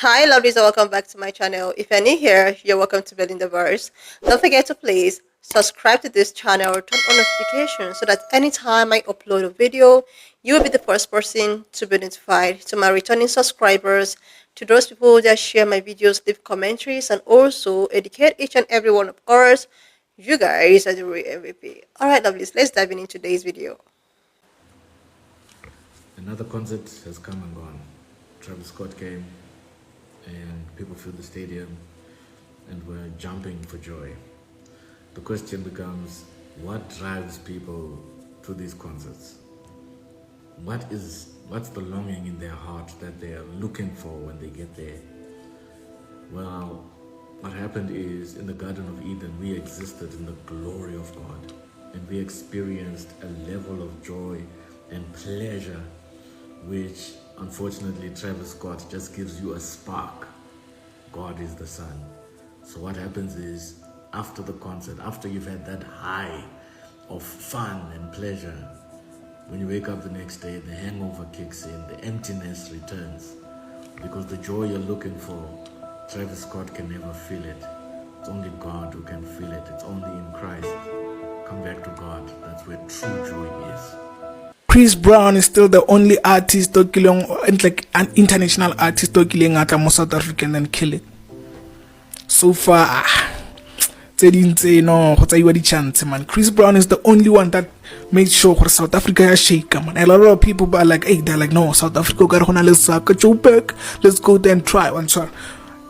Hi lovelies and welcome back to my channel. If you're new here, you're welcome to Building the Verse. Don't forget to please subscribe to this channel, turn on notifications so that anytime I upload a video, you will be the first person to be notified. To my returning subscribers, to those people that share my videos, leave commentaries, and also educate each and every one of us, you guys are the real MVP. Alright lovelies, let's dive into today's video. Another concert has come and gone. Travis Scott came and people filled the stadium and were jumping for joy. The question becomes, what drives people to these concerts? What's the longing in their heart that they are looking for when they get there? Well, what happened is in the Garden of Eden, we existed in the glory of God and we experienced a level of joy and pleasure which unfortunately Travis Scott just gives you a spark. God is the sun. So what happens is after the concert, after you've had that high of fun and pleasure, when you wake up the next day, the hangover kicks in, the emptiness returns. Because the joy you're looking for, Travis Scott can never feel it. It's only God who can feel it. It's only in Christ. Come back to God. That's where true joy is. Chris Brown is still the only artist like an international artist killing at more South African than kill it. So far, they didn't say no. What's the chance, man? Chris Brown is the only one that made sure South Africa has shake, man. And a lot of people are like, hey, they're like, no, South Africa got on let's back. Let's go there and try one, sir.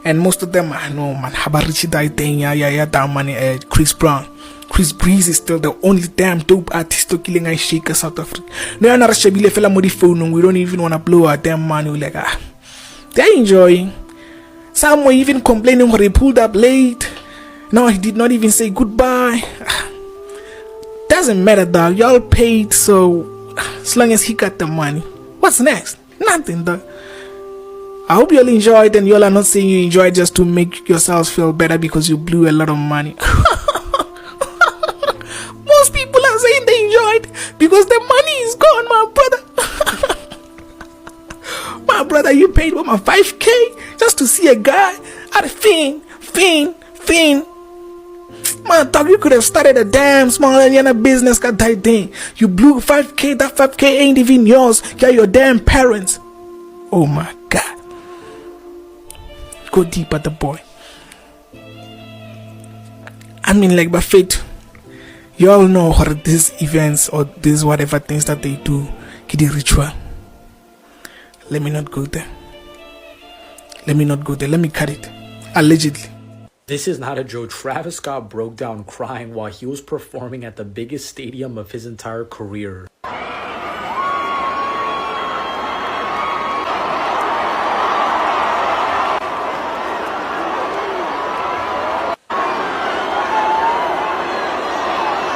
And most of them, I know, man. Habarichi died thing, yeah, damn money, Chris Brown. Chris Breeze is still the only damn dope artist killing I shake South Africa. No, I'm not shabby fella phone. We don't even want to blow our damn money. Like, they're enjoying. Some were even complaining when he pulled up late. No, he did not even say goodbye. Doesn't matter, dog. Y'all paid, so as long as he got the money. What's next? Nothing, dog. I hope y'all enjoyed, and y'all are not saying you enjoyed just to make yourselves feel better because you blew a lot of money. Most people are saying they enjoyed because the money is gone, my brother. My brother, you paid for my 5K just to see a guy at a Fiend. Man, dog, you could have started a damn small Indiana business, got that thing. You blew 5K, that 5K ain't even yours. You're your damn parents. Oh my God. Go deep at the boy. I mean, like, but faith, you all know what these events or these whatever things that they do, the ritual. Let me not go there. Let me cut it. Allegedly. This is not a joke. Travis Scott broke down crying while he was performing at the biggest stadium of his entire career.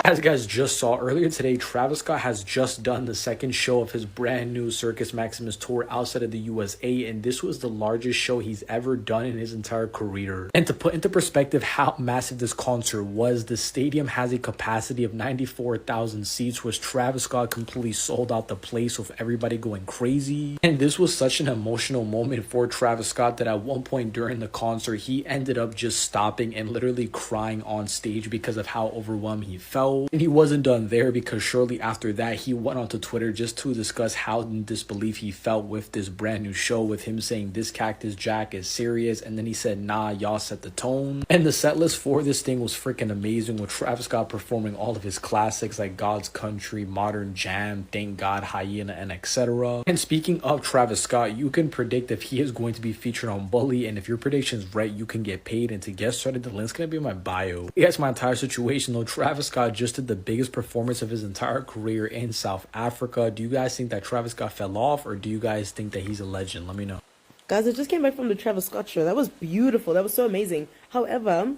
As you guys just saw earlier today, Travis Scott has just done the second show of his brand new Circus Maximus tour outside of the USA, and this was the largest show he's ever done in his entire career. And to put into perspective how massive this concert was, the stadium has a capacity of 94,000 seats, which Travis Scott completely sold out the place with everybody going crazy. And this was such an emotional moment for Travis Scott that at one point during the concert, he ended up just stopping and literally crying on stage because of how overwhelmed he felt. And he wasn't done there, because shortly after that he went onto Twitter just to discuss how in disbelief he felt with this brand new show, with him saying this Cactus Jack is serious, and then he said nah, y'all set the tone. And the set list for this thing was freaking amazing, with Travis Scott performing all of his classics like God's Country, Modern Jam, Thank God, Hyena, and etc. And speaking of Travis Scott, you can predict if he is going to be featured on Bully, and if your prediction is right, you can get paid. And to get started, the link's gonna be in my bio. That's my entire situation though. Travis Scott just did the biggest performance of his entire career in South Africa. Do you guys think that Travis Scott fell off, or do you guys think that he's a legend? Let me know. Guys, I just came back from the Travis Scott show. That was beautiful. That was so amazing. However,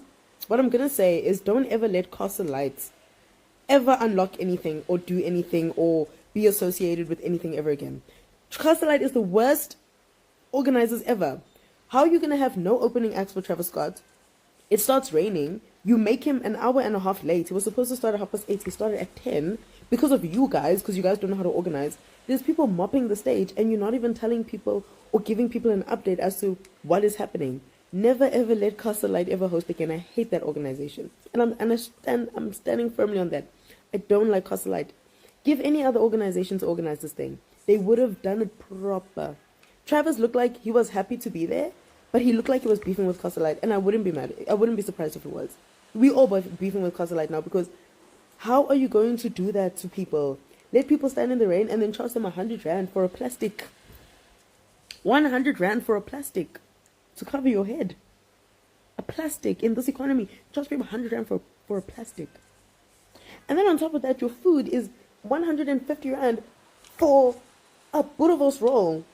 what I'm gonna say is don't ever let Castle Lights ever unlock anything or do anything or be associated with anything ever again. Castle Light is the worst organizers ever. How are you gonna have no opening acts for Travis Scott? It starts raining. You make him an hour and a half late. He was supposed to start at 8:30. He started at 10 because of you guys, because you guys don't know how to organize. There's people mopping the stage, and you're not even telling people or giving people an update as to what is happening. Never ever let Castle Light ever host again. I hate that organization, and I'm standing firmly on that. I don't like Castle Light. Give any other organization to organize this thing. They would have done it proper. Travis looked like he was happy to be there, but he looked like he was beefing with Castle Light, and I wouldn't be mad. I wouldn't be surprised if it was. We all beefing with Castle Light now, because how are you going to do that to people? Let people stand in the rain and then charge them 100 rand for a plastic. 100 rand for a plastic to cover your head. A plastic in this economy. Charge people 100 rand for a plastic. And then on top of that, your food is 150 rand for a boerewors roll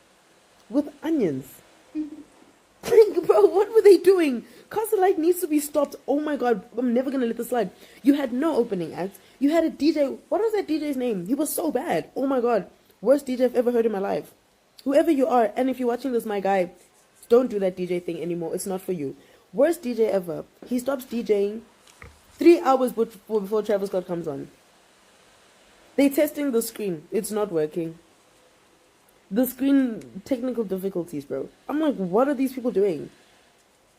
with onions. Bro, what were they doing? Castle Light needs to be stopped. Oh my god, I'm never gonna let this slide. You had no opening acts. You had a DJ. What was that DJ's name? He was so bad. Oh my god, worst DJ I've ever heard in my life. Whoever you are, and if you're watching this, my guy, don't do that DJ thing anymore. It's not for you. Worst DJ ever. He stops DJing 3 hours before Travis Scott comes on. They're testing the screen. It's not working. The screen technical difficulties, bro. I'm like, what are these people doing?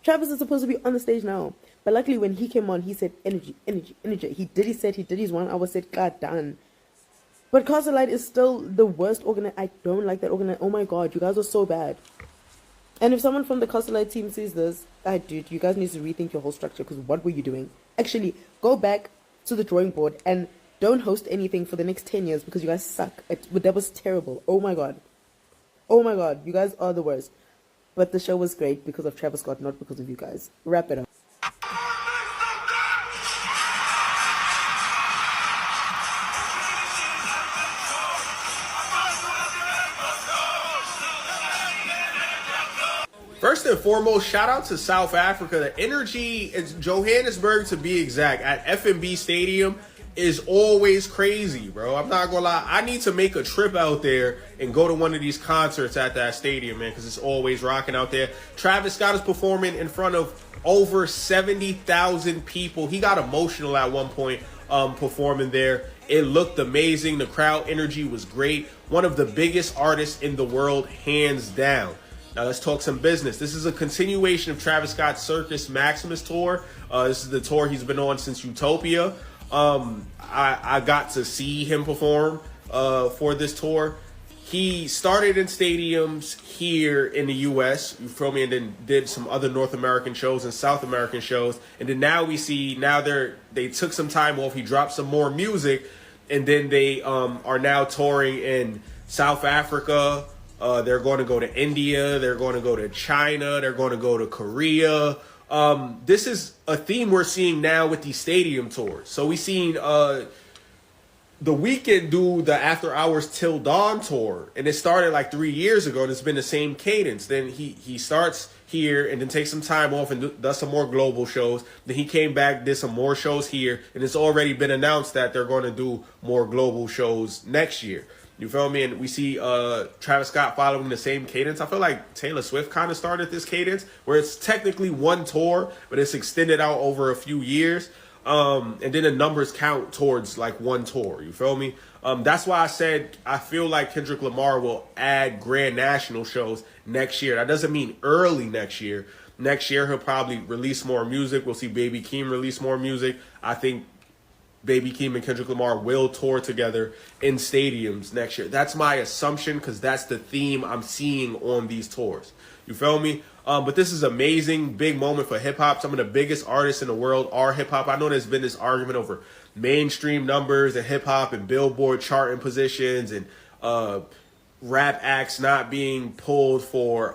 Travis is supposed to be on the stage now. But luckily when he came on, he said energy, energy, energy. He did his 1 hour set, god done. But Castle Light is still the worst organizer. I don't like that organizer. Oh my god, you guys are so bad. And if someone from the Castle Light team sees this, dude, you guys need to rethink your whole structure, because what were you doing? Actually, go back to the drawing board and don't host anything for the next 10 years, because you guys suck. That was terrible. Oh my god. Oh my god, you guys are the worst. But the show was great because of Travis Scott, not because of you guys. Wrap it up. First and foremost, shout out to South Africa. The energy in Johannesburg, to be exact, at FNB Stadium is always crazy, bro. I'm not gonna lie. I need to make a trip out there and go to one of these concerts at that stadium, man, because it's always rocking out there. Travis Scott is performing in front of over 70,000 people. He got emotional at one point performing there. It looked amazing. The crowd energy was great. One of the biggest artists in the world, hands down. Now let's talk some business. This is a continuation of Travis Scott's Circus Maximus tour. This is the tour he's been on since Utopia. I got to see him perform for this tour. He started in stadiums here in the U.S., you feel me, and then did some other North American shows and South American shows. And then now we see, they took some time off. He dropped some more music, and then they are now touring in South Africa. They're going to go to India. They're going to go to China. They're going to go to Korea. This is a theme we're seeing now with these stadium tours. So we seen The Weeknd do the After Hours Till Dawn tour, and it started like 3 years ago, and it's been the same cadence. Then he starts here and then takes some time off and does some more global shows. Then he came back, did some more shows here, and it's already been announced that they're going to do more global shows next year. You feel me? And we see Travis Scott following the same cadence. I feel like Taylor Swift kind of started this cadence, where it's technically one tour, but it's extended out over a few years. And then the numbers count towards like one tour. You feel me? That's why I said I feel like Kendrick Lamar will add Grand National shows next year. That doesn't mean early next year. Next year, he'll probably release more music. We'll see Baby Keem release more music. I think Baby Keem and Kendrick Lamar will tour together in stadiums next year. That's my assumption, because that's the theme I'm seeing on these tours. You feel me? But this is amazing, big moment for hip-hop. Some of the biggest artists in the world are hip-hop. I know there's been this argument over mainstream numbers and hip-hop and Billboard charting positions and rap acts not being pulled for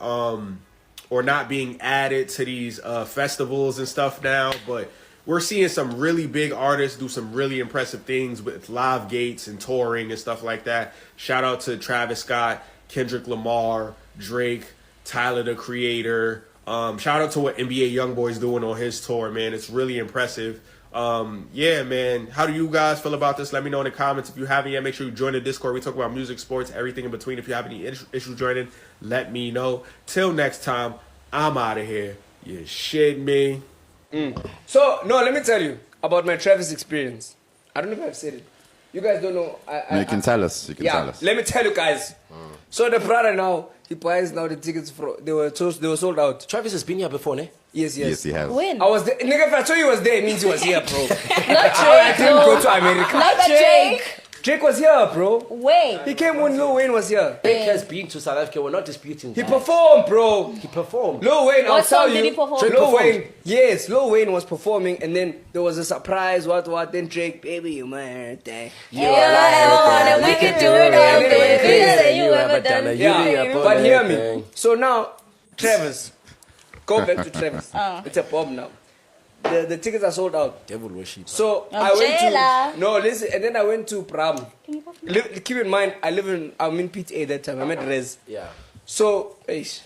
or not being added to these festivals and stuff now. But we're seeing some really big artists do some really impressive things with live gates and touring and stuff like that. Shout out to Travis Scott, Kendrick Lamar, Drake, Tyler, the Creator. Shout out to what NBA Youngboy's doing on his tour, man. It's really impressive. Yeah, man. How do you guys feel about this? Let me know in the comments. If you haven't yet, make sure you join the Discord. We talk about music, sports, everything in between. If you have any issues joining, let me know. Till next time, I'm out of here. You shit me. So, no, let me tell you about my Travis experience. I don't know if I've said it. You guys don't know. You can tell us. You can tell us. Let me tell you guys. So the brother now, he buys now the tickets for, they were sold out. Travis has been here before, ne? Yes. Yes, he has. When? I was there. Nigga, if I told you he was there, it means he was here, bro. Not I Drake. didn't go to America. Not Drake. Drake was here, bro. Wait. He came when Lil Wayne was here. Drake has been to South Africa. We're not disputing He that. performed, bro. He performed. Lil Wayne, I'll What tell song you. did he perform? Drake Lil performed. Wayne, yes, Lil Wayne was performing, and then there was a surprise. What? Then Drake, baby, you my birthday. You ever wanted, we could do it all, baby. Bigger than you ever done. Yeah, but hear me. So now, Travis, go back to Travis. It's a bomb now. The tickets are sold out. Devil worship. So I went to listen, and then I went to Pram. Keep in mind, I'm in PTA that time. I'm at Res. Yeah. So, It's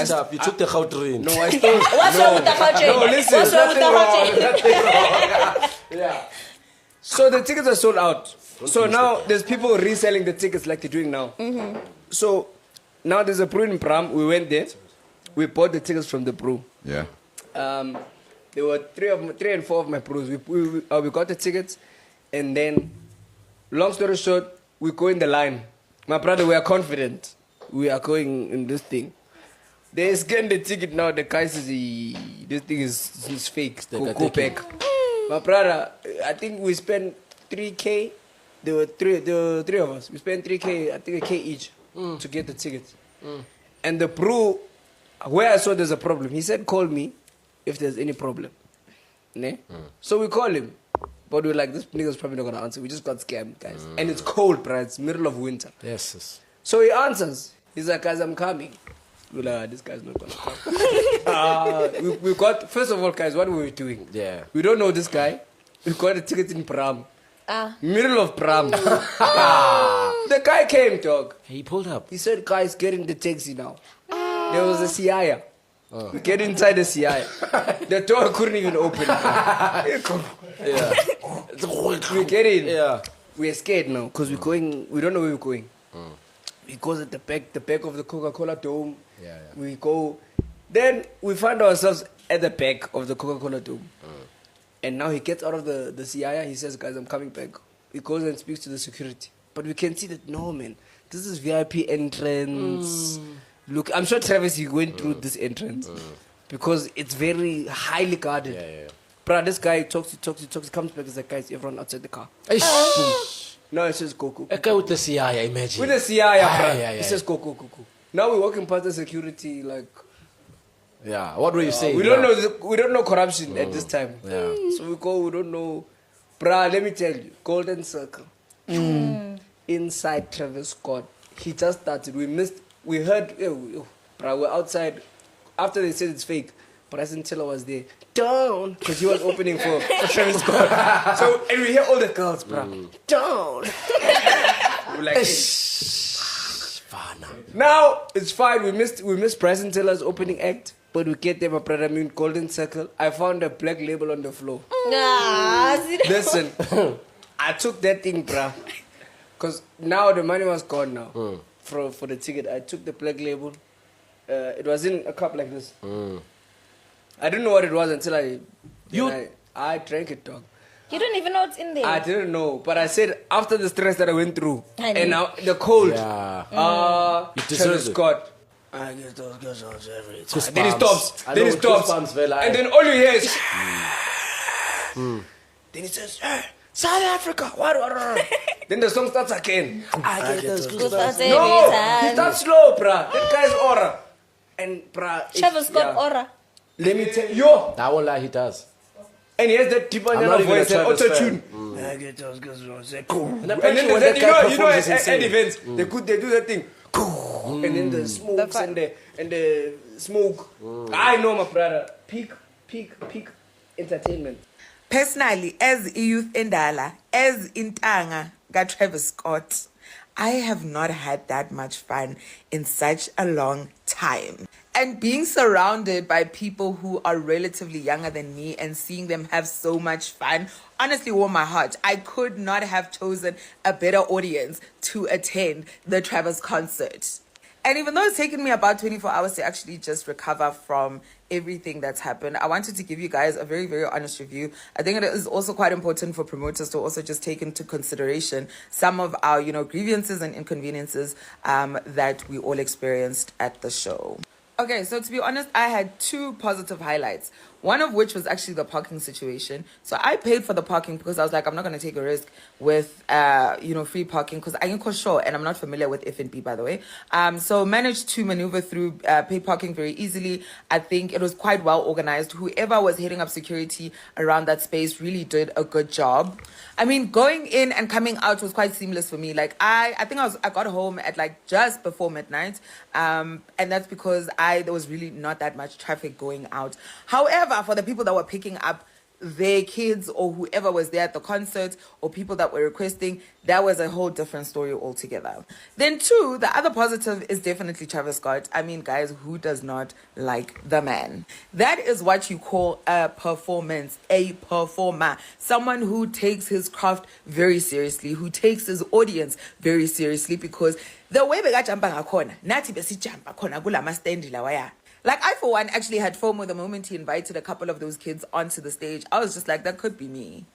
tough. You took the Gauteng. no, I stole. What's wrong with the Gauteng? No, listen. What's wrong with the Gauteng? Yeah. So the tickets are sold out. So now there's people reselling the tickets like they're doing now. So now there's a brew in Pram. We went there. We bought the tickets from the brew. Yeah. There were three and four of my brews. We got the tickets, and then, long story short, we go in the line. My brother, we are confident. We are going in this thing. They scan the ticket now. The guy says this thing is fake. Go back. My brother, I think we spent 3K. There were three of us. We spent 3K, I think a K each to get the tickets. And the brew, where I saw there's a problem, he said, call me if there's any problem. Ne? So we call him. But we're like, this nigga's probably not going to answer. We just got scammed, guys. And it's cold, bro. It's middle of winter. Yes. So he answers. He's like, guys, I'm coming. We're like, this guy's not going to come. we got, first of all, guys, what were we doing? Yeah. We don't know this guy. We got a ticket in Pram. Middle of Pram. The guy came, dog. He pulled up. He said, guys, get in the taxi now. There was a CIA. We get inside the CIA. The door couldn't even open. Yeah. We get in. Yeah. We're scared now because we don't know where we're going. We go at the back of the Coca-Cola Dome. Yeah. We go. Then we find ourselves at the back of the Coca-Cola Dome. And now he gets out of the CIA. He says, guys, I'm coming back. He goes and speaks to the security. But we can see that, no, man, this is VIP entrance. Look, I'm sure Travis, you went through this entrance because it's very highly guarded. Yeah. Bruh, this guy talks, comes back, he's like, guys, everyone outside the car. Boom. Now he says, go. A guy with the CIA, imagine. With the CIA, bruh. Yeah. He says, go. Now we're walking past the security, like, Yeah. What were you saying? we don't know. We don't know corruption at this time. Yeah. So we go. We don't know. Bruh, let me tell you, Golden Circle. Inside Travis Scott, he just started. We heard. Bruh, we're outside. After they said it's fake, Bryson Tiller was there. Down, because he was opening for Travis Scott. So and we hear all the girls, bruh. Down. We're like. Now it's fine. We missed Bryson Tiller's opening act, but we get there, my brother. I'm in Golden Circle. I found a black label on the floor. Listen, I took that thing, bruh, because now the money was gone now for the ticket. I took the black label. It was in a cup like this. I didn't know what it was until I drank it, dog. You don't even know what's in there. I didn't know, but I said after the stress that I went through I and know. now the cold. Yeah. You deserve Travis it. Scott. I get those goosebumps every time. Goosebumps. Then he stops. I Then he know, stops. goosebumps, Vela. And then all you hear is. Then he says, South Africa. What? Then the song starts again. I get those Goosebumps every No, he time. starts slow, bruh. That guy's aura. And bruh. Travis Scott aura. Let me tell you. That won't lie, he does. And he has that deep I'm not even a voice and Travis auto-tune. I get those goosebumps. Cool. And And then apparently when there's that that, guy you know, performs, it's at insane. events, they do that thing. And then the smokes and the smoke. I know, my brother. Peak entertainment. Personally, as Youth Endala, as Intanga, got Travis Scott, I have not had that much fun in such a long time. And being surrounded by people who are relatively younger than me and seeing them have so much fun honestly warmed my heart. I could not have chosen a better audience to attend the Travis concert. And even though it's taken me about 24 hours to actually just recover from everything that's happened, I wanted to give you guys a very, very honest review. I think it is also quite important for promoters to also just take into consideration some of our, grievances and inconveniences that we all experienced at the show. Okay, so to be honest, I had two positive highlights. One of which was actually the parking situation. So I paid for the parking because I was like, I'm not going to take a risk with, free parking because I ain't sure and I'm not familiar with FNB, by the way. So managed to maneuver through paid parking very easily. I think it was quite well organized. Whoever was heading up security around that space really did a good job. I mean, going in and coming out was quite seamless for me. Like I think I got home at like just before midnight. And that's because there was really not that much traffic going out. However, for the people that were picking up their kids or whoever was there at the concert or people that were requesting, that was a whole different story altogether. Then two, the other positive is definitely Travis Scott. I mean, guys, who does not like the man? That is what you call a performance, a performer. Someone who takes his craft very seriously, who takes his audience very seriously, because the way we got jumping akona, nathi besijamba khona kula stand lawaya. Like, I, for one, actually had FOMO the moment he invited a couple of those kids onto the stage. I was just like, that could be me.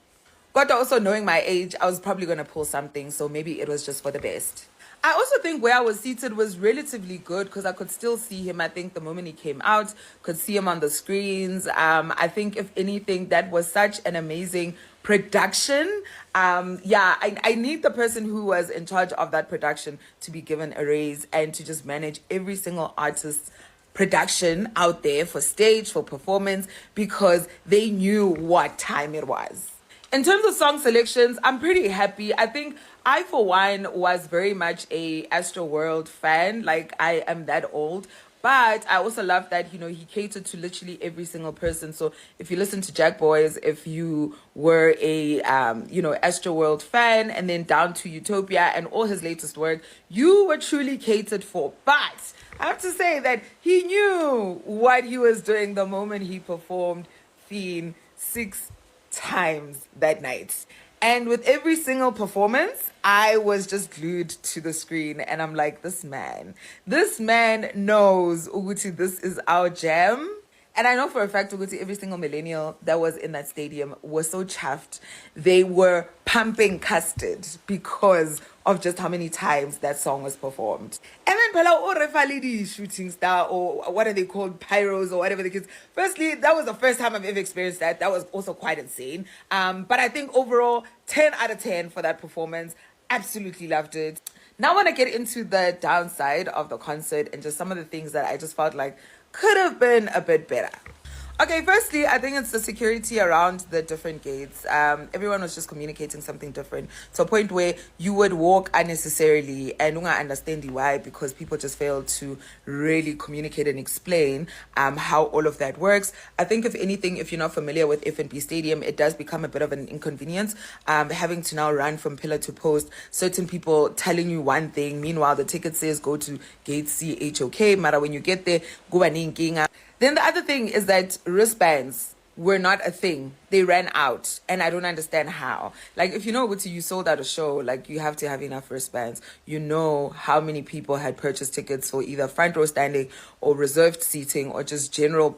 But also knowing my age, I was probably going to pull something, so maybe it was just for the best. I also think where I was seated was relatively good because I could still see him. I think the moment he came out, could see him on the screens. I think, if anything, that was such an amazing production. I need the person who was in charge of that production to be given a raise and to just manage every single artist's production out there for stage, for performance, because they knew what time it was. In terms of song selections, I'm pretty happy. I think I, for one, was very much a Astroworld fan. Like, I am that old. But I also love that, he catered to literally every single person. So if you listen to Jack Boys, if you were a, Astroworld fan, and then down to Utopia and all his latest work, you were truly catered for. But I have to say that he knew what he was doing the moment he performed Fiend 6 times that night. And with every single performance, I was just glued to the screen. And I'm like, this man knows, Uguti, this is our jam. And I know for a fact, Uguti, every single millennial that was in that stadium was so chuffed. They were pumping custard because of just how many times that song was performed. And then Pala or Refalidi shooting star, or what are they called, pyros or whatever the kids. Firstly, that was the first time I've ever experienced that. That was also quite insane. But I think overall, 10 out of 10 for that performance. Absolutely loved it. Now I want to get into the downside of the concert and just some of the things that I just felt like could have been a bit better. Okay, firstly, I think it's the security around the different gates. Everyone was just communicating something different to a point where you would walk unnecessarily, and I understand why, because people just failed to really communicate and explain how all of that works. I think, if anything, if you're not familiar with FNB Stadium, it does become a bit of an inconvenience, having to now run from pillar to post, certain people telling you one thing, meanwhile the ticket says go to gate C, HOK, mara when you get there, go and then the other thing is that wristbands were not a thing. They ran out, and I don't understand how. Like, if you sold out a show, like, you have to have enough wristbands. You know how many people had purchased tickets for either front row standing or reserved seating or just general,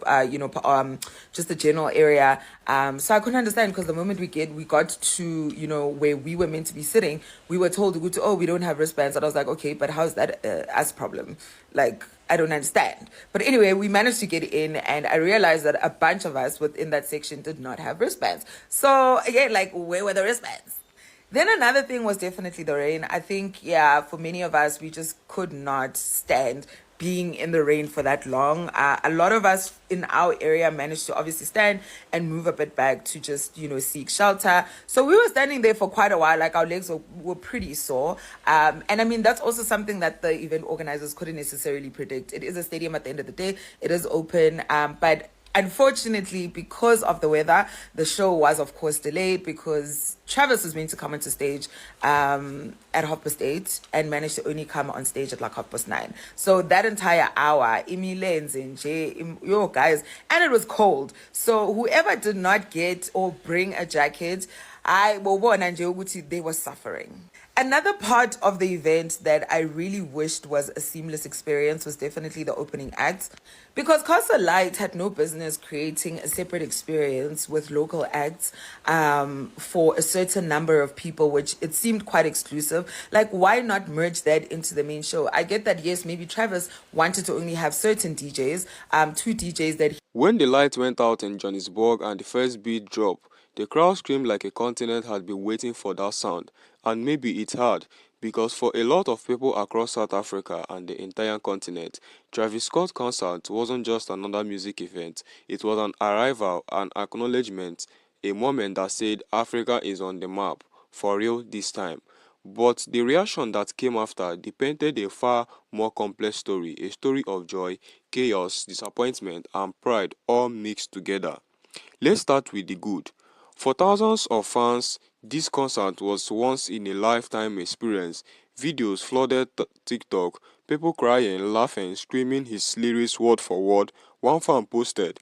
just the general area. So I couldn't understand, because the moment we got to, where we were meant to be sitting, we were told, we don't have wristbands. And I was like, okay, but how's that us problem? Like, I don't understand. But anyway, we managed to get in, and I realized that a bunch of us within that section did not have wristbands. So again, like, where were the wristbands? Then another thing was definitely the rain. I think, for many of us, we just could not stand being in the rain for that long. A lot of us in our area managed to obviously stand and move a bit back to just, seek shelter. So we were standing there for quite a while. Like, our legs were pretty sore. And I mean, that's also something that the event organizers couldn't necessarily predict. It is a stadium at the end of the day. It is open. But unfortunately, because of the weather, the show was, of course, delayed, because Travis was meant to come onto stage at 8:30 and managed to only come on stage at like 9:30. So that entire hour, guys, and it was cold. So whoever did not get or bring a jacket, they were suffering. Another part of the event that I really wished was a seamless experience was definitely the opening act, because Casa Light had no business creating a separate experience with local acts for a certain number of people, which it seemed quite exclusive. Like, why not merge that into the main show? I get that, yes, maybe Travis wanted to only have certain DJs, two DJs that. When the light went out in Johannesburg and the first beat dropped, the crowd screamed like a continent had been waiting for that sound, and maybe it had, because for a lot of people across South Africa and the entire continent, Travis Scott's concert wasn't just another music event, it was an arrival, an acknowledgement, a moment that said Africa is on the map, for real this time. But the reaction that came after depicted a far more complex story, a story of joy, chaos, disappointment, and pride all mixed together. Let's start with the good. For thousands of fans, this concert was once in a lifetime experience. Videos flooded TikTok, people crying, laughing, screaming his lyrics word for word. One fan posted,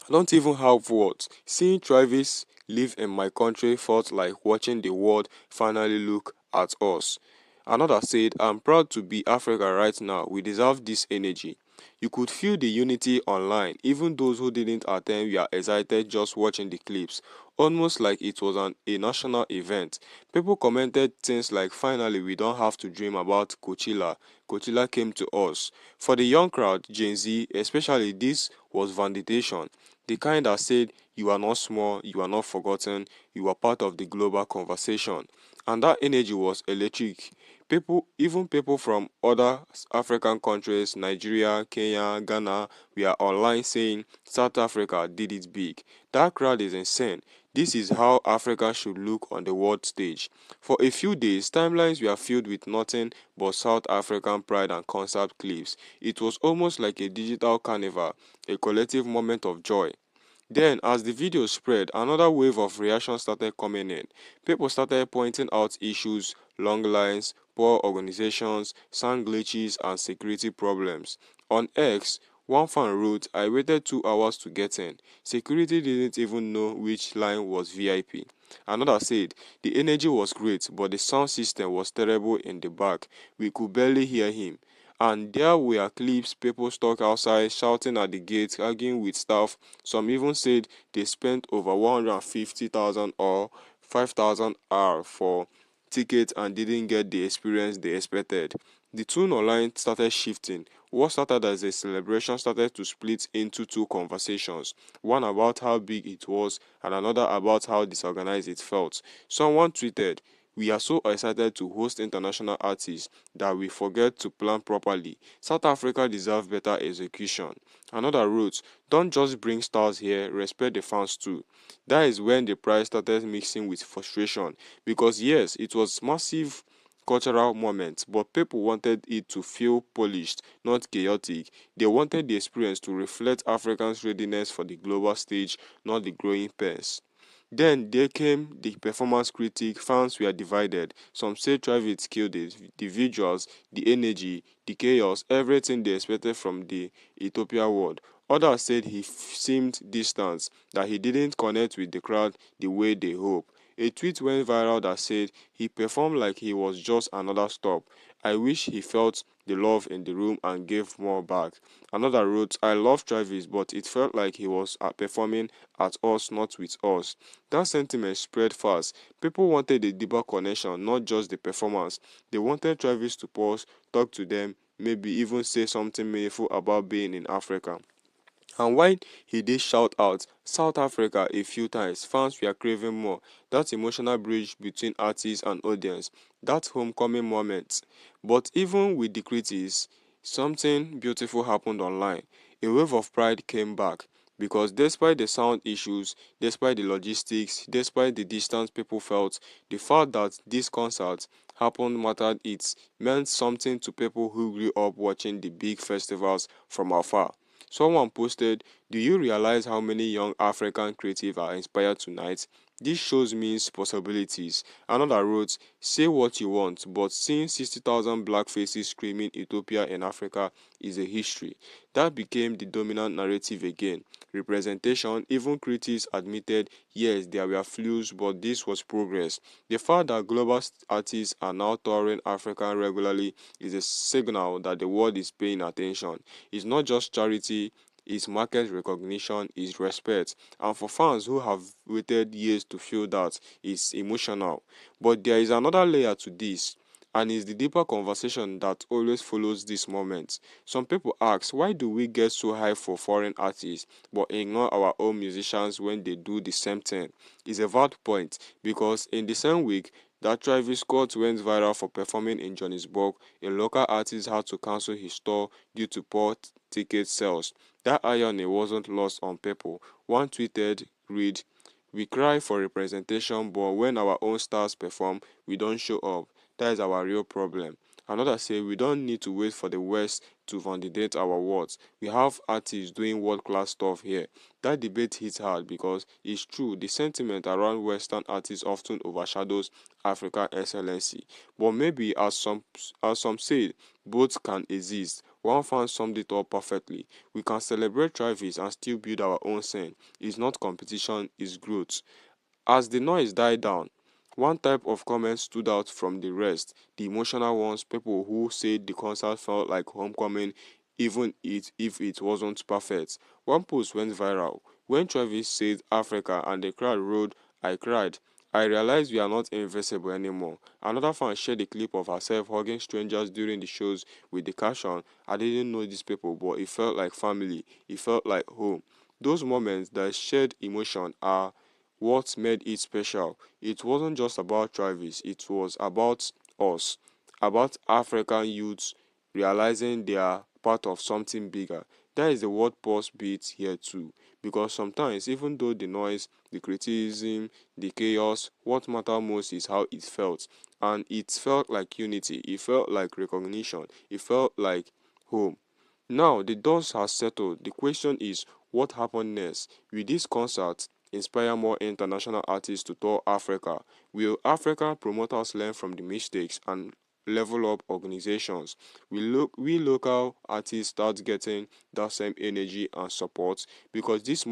"I don't even have words. Seeing Travis live in my country felt like watching the world finally look at us." Another said, "I'm proud to be Africa right now. We deserve this energy." You could feel the unity online. Even those who didn't attend were excited just watching the clips, almost like it was a national event. People commented things like, "Finally, we don't have to dream about Coachella. Coachella came to us." For the young crowd, Gen Z especially, this was validation. The kind that said, "You are not small, you are not forgotten, you are part of the global conversation." And that energy was electric. Even people from other African countries, Nigeria, Kenya, Ghana, were online saying, "South Africa did it big." That crowd is insane. This is how Africa should look on the world stage. For a few days, timelines were filled with nothing but South African pride and concert clips. It was almost like a digital carnival, a collective moment of joy. Then, as the video spread, another wave of reaction started coming in. People started pointing out issues, long lines, poor organizations, sound glitches, and security problems. On X, one fan wrote, "I waited 2 hours to get in. Security didn't even know which line was VIP." Another said, "The energy was great, but the sound system was terrible in the back. We could barely hear him." And there were clips, people stuck outside, shouting at the gate, arguing with staff. Some even said they spent over 150,000 or 5,000 R for tickets and didn't get the experience they expected. The tune online started shifting. What started as a celebration started to split into two conversations, one about how big it was and another about how disorganized it felt. Someone tweeted, "We are so excited to host international artists that we forget to plan properly. South Africa deserves better execution." Another wrote, "Don't just bring stars here, respect the fans too." That is when the pride started mixing with frustration, because yes, it was massive cultural moment, but people wanted it to feel polished, not chaotic. They wanted the experience to reflect Africans' readiness for the global stage, not the growing pains. Then there came the performance critic. Fans were divided. Some said Travis killed it, the visuals, the energy, the chaos, everything they expected from the Ethiopia world. Others said he seemed distant, that he didn't connect with the crowd the way they hoped. A tweet went viral that said, "He performed like he was just another stop. I wish he felt the love in the room and gave more back." Another wrote, "I love Travis, but it felt like he was performing at us, not with us." That sentiment spread fast. People wanted a deeper connection, not just the performance. They wanted Travis to pause, talk to them, maybe even say something meaningful about being in Africa. And while he did shout out "South Africa" a few times, fans were craving more. That emotional bridge between artist and audience, that homecoming moment. But even with the critics, something beautiful happened online. A wave of pride came back. Because despite the sound issues, despite the logistics, despite the distance people felt, the fact that this concert happened mattered. It meant something to people who grew up watching the big festivals from afar. Someone posted, "Do you realize how many young African creatives are inspired tonight?" This shows means possibilities. Another wrote, say what you want, but seeing 60,000 black faces screaming Ethiopia in Africa is a history. That became the dominant narrative again. Representation, even critics admitted, yes, there were flaws, but this was progress. The fact that global artists are now touring Africa regularly is a signal that the world is paying attention. It's not just charity, is market recognition, is respect, and for fans who have waited years to feel that, it's emotional. But there is another layer to this, and it's the deeper conversation that always follows this moment. Some people ask, why do we get so high for foreign artists but ignore our own musicians when they do the same thing? It's a valid point, because in the same week that Travis Scott went viral for performing in Johannesburg, a local artist had to cancel his tour due to poor ticket sales. That irony wasn't lost on people. One tweeted, read, we cry for representation, but when our own stars perform, we don't show up. That is our real problem. Another say, we don't need to wait for the West to validate our words. We have artists doing world-class stuff here. That debate hits hard because it's true, the sentiment around Western artists often overshadows African excellency. But maybe, as some say, both can exist. One fan summed it up perfectly. We can celebrate Travis and still build our own scene. It's not competition, it's growth. As the noise died down, one type of comment stood out from the rest, the emotional ones, people who said the concert felt like homecoming even if it wasn't perfect. One post went viral. When Travis said Africa and the crowd roared, I cried. I realized we are not invisible anymore. Another fan shared a clip of herself hugging strangers during the shows with the caption, I didn't know these people, but it felt like family. It felt like home. Those moments, that shared emotion, are what made it special. It wasn't just about Travis, it was about us, about African youths realizing they are part of something bigger. That is the word pause beat here too, because sometimes, even though the noise, the criticism, the chaos, what matters most is how it felt. And it felt like unity, it felt like recognition, it felt like home. Now the dust has settled. The question is, what happened next? Will this concert inspire more international artists to tour Africa? Will African promoters learn from the mistakes and level up organizations? We local artists start getting that same energy and support? Because this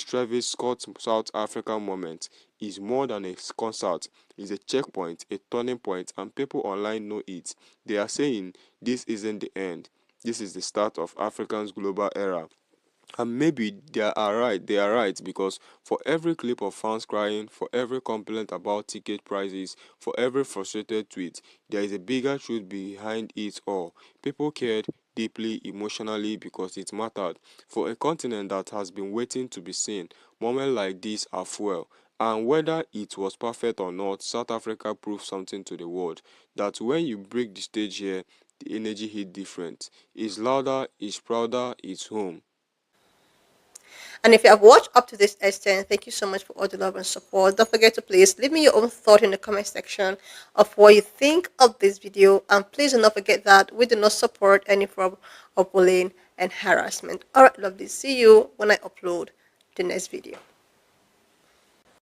Travis Scott South African moment is more than a concert. It's a checkpoint, a turning point, and people online know it. They are saying this isn't the end. This is the start of Africa's global era. And maybe they are right, because for every clip of fans crying, for every complaint about ticket prices, for every frustrated tweet, there is a bigger truth behind it all. People cared deeply emotionally because it mattered. For a continent that has been waiting to be seen, moments like this are fuel. And whether it was perfect or not, South Africa proved something to the world, that when you break the stage here, the energy hit different. It's louder, it's prouder, it's home. And if you have watched up to this extent, thank you so much for all the love and support. Don't forget to please leave me your own thought in the comment section of what you think of this video. And please do not forget that we do not support any form of bullying and harassment. Alright, lovely. See you when I upload the next video.